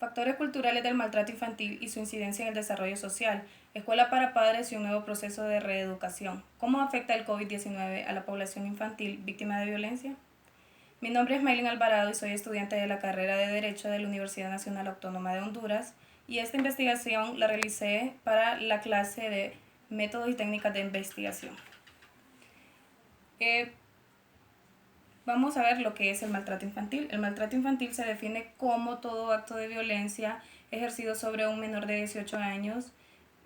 Factores culturales del maltrato infantil y su incidencia en el desarrollo social. Escuela para padres y un nuevo proceso de reeducación. ¿Cómo afecta el COVID-19 a la población infantil víctima de violencia? Mi nombre es Maylin Alvarado y soy estudiante de la carrera de Derecho de la Universidad Nacional Autónoma de Honduras, y esta investigación la realicé para la clase de Métodos y Técnicas de Investigación. Vamos a ver lo que es el maltrato infantil. El maltrato infantil se define como todo acto de violencia ejercido sobre un menor de 18 años.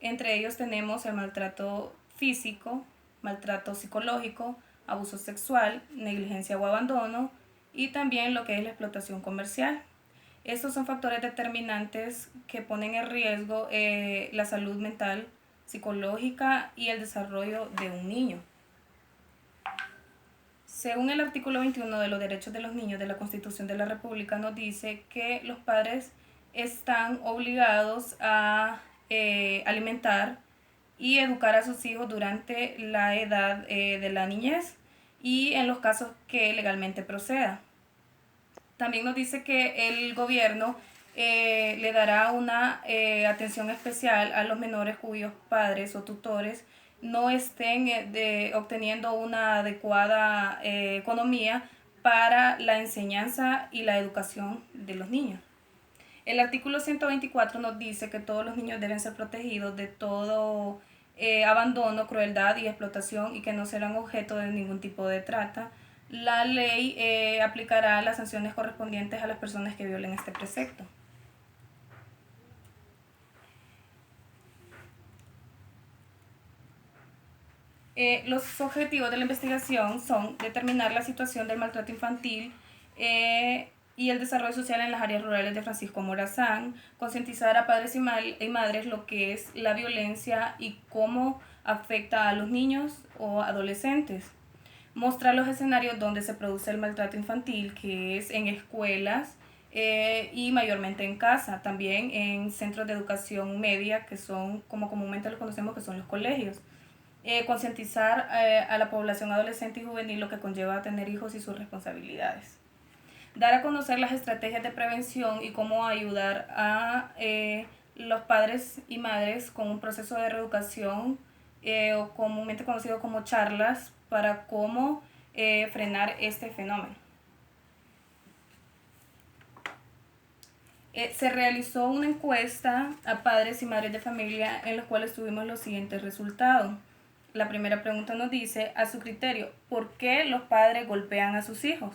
Entre ellos tenemos el maltrato físico, maltrato psicológico, abuso sexual, negligencia o abandono, y también lo que es la explotación comercial. Estos son factores determinantes que ponen en riesgo la salud mental, psicológica y el desarrollo de un niño. Según el artículo 21 de los Derechos de los Niños de la Constitución de la República, nos dice que los padres están obligados a alimentar y educar a sus hijos durante la edad de la niñez y en los casos que legalmente proceda. También nos dice que el gobierno le dará una atención especial a los menores cuyos padres o tutores no estén obteniendo una adecuada economía para la enseñanza y la educación de los niños. El artículo 124 nos dice que todos los niños deben ser protegidos de todo abandono, crueldad y explotación, y que no serán objeto de ningún tipo de trata. La ley aplicará las sanciones correspondientes a las personas que violen este precepto. Los objetivos de la investigación son determinar la situación del maltrato infantil y el desarrollo social en las áreas rurales de Francisco Morazán, concientizar a padres y madres lo que es la violencia y cómo afecta a los niños o adolescentes, mostrar los escenarios donde se produce el maltrato infantil, que es en escuelas y mayormente en casa, también en centros de educación media, que son, como comúnmente los conocemos, que son los colegios. Concientizar a la población adolescente y juvenil lo que conlleva tener hijos y sus responsabilidades. Dar a conocer las estrategias de prevención y cómo ayudar a los padres y madres con un proceso de reeducación o comúnmente conocido como charlas para cómo frenar este fenómeno. Se realizó una encuesta a padres y madres de familia en los cuales tuvimos los siguientes resultados. La primera pregunta nos dice, a su criterio, ¿por qué los padres golpean a sus hijos?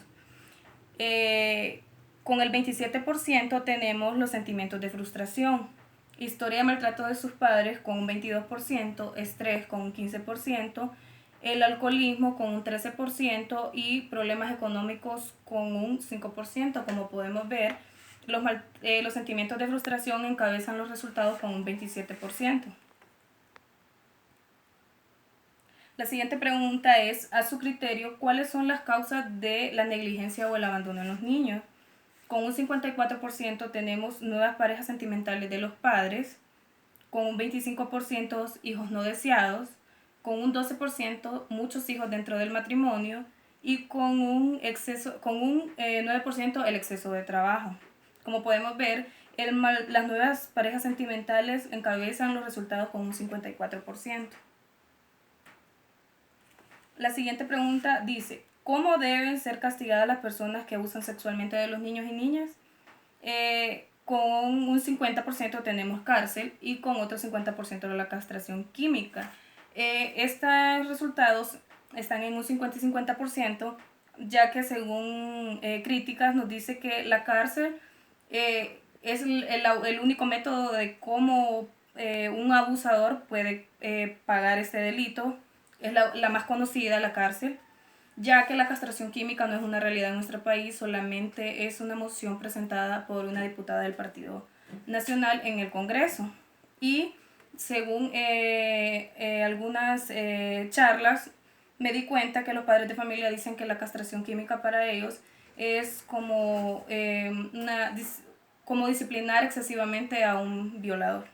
Con el 27% tenemos los sentimientos de frustración, historia de maltrato de sus padres con un 22%, estrés con un 15%, el alcoholismo con un 13% y problemas económicos con un 5%. Como podemos ver, los sentimientos de frustración encabezan los resultados con un 27%. La siguiente pregunta es, a su criterio, ¿cuáles son las causas de la negligencia o el abandono en los niños? Con un 54% tenemos nuevas parejas sentimentales de los padres, con un 25% hijos no deseados, con un 12% muchos hijos dentro del matrimonio y con un 9% el exceso de trabajo. Como podemos ver, las nuevas parejas sentimentales encabezan los resultados con un 54%. La siguiente pregunta dice, ¿cómo deben ser castigadas las personas que abusan sexualmente de los niños y niñas? Con un 50% tenemos cárcel y con otro 50% la castración química. Estos resultados están en un 50 y 50%, ya que según críticas nos dice que la cárcel es el único método de cómo un abusador puede pagar este delito. Es la más conocida, la cárcel, ya que la castración química no es una realidad en nuestro país, solamente es una moción presentada por una diputada del Partido Nacional en el Congreso. Y según algunas charlas, me di cuenta que los padres de familia dicen que la castración química para ellos es como, como disciplinar excesivamente a un violador.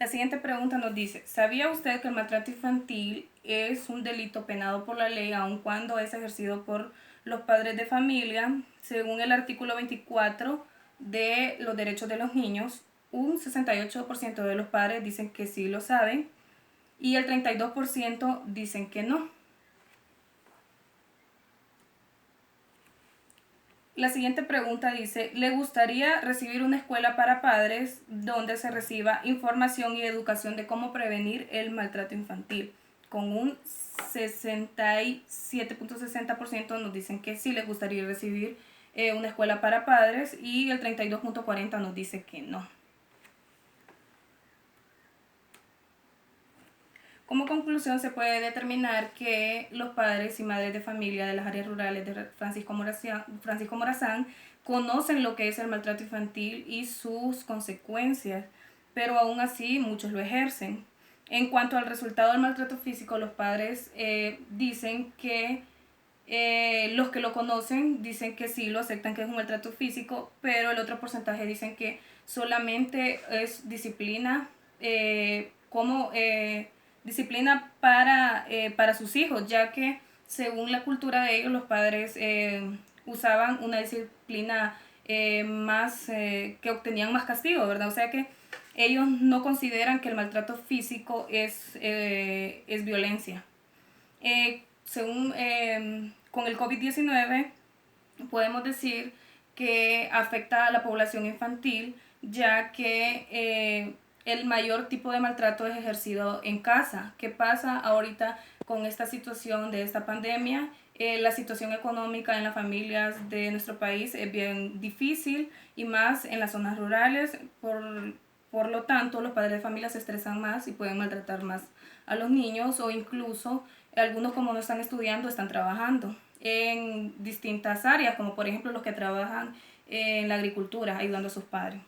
La siguiente pregunta nos dice, ¿sabía usted que el maltrato infantil es un delito penado por la ley aun cuando es ejercido por los padres de familia, según el artículo 24 de los derechos de los niños, un 68% de los padres dicen que sí lo saben y el 32% dicen que no. La siguiente pregunta dice, ¿le gustaría recibir una escuela para padres donde se reciba información y educación de cómo prevenir el maltrato infantil? Con un 67.60% nos dicen que sí les gustaría recibir una escuela para padres y el 32.40% nos dice que no. Como conclusión, se puede determinar que los padres y madres de familia de las áreas rurales de Francisco Morazán conocen lo que es el maltrato infantil y sus consecuencias, pero aún así muchos lo ejercen. En cuanto al resultado del maltrato físico, los padres dicen que los que lo conocen dicen que sí, lo aceptan que es un maltrato físico, pero el otro porcentaje dicen que solamente es disciplina como disciplina para sus hijos, ya que según la cultura de ellos los padres usaban una disciplina más que obtenían más castigo, ¿verdad? O sea que ellos no consideran que el maltrato físico es violencia. Según con el COVID-19 podemos decir que afecta a la población infantil, ya que el mayor tipo de maltrato es ejercido en casa. ¿Qué pasa ahorita con esta situación de esta pandemia? La situación económica en las familias de nuestro país es bien difícil y más en las zonas rurales. Por lo tanto, los padres de familia se estresan más y pueden maltratar más a los niños o incluso algunos como no están estudiando, están trabajando en distintas áreas, como por ejemplo los que trabajan en la agricultura, ayudando a sus padres.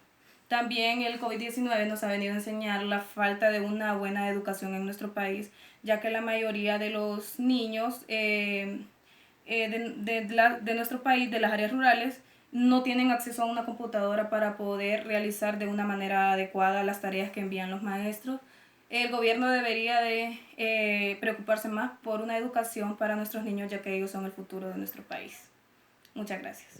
También el COVID-19 nos ha venido a enseñar la falta de una buena educación en nuestro país, ya que la mayoría de los niños de nuestro país, de las áreas rurales, no tienen acceso a una computadora para poder realizar de una manera adecuada las tareas que envían los maestros. El gobierno debería de preocuparse más por una educación para nuestros niños, ya que ellos son el futuro de nuestro país. Muchas gracias.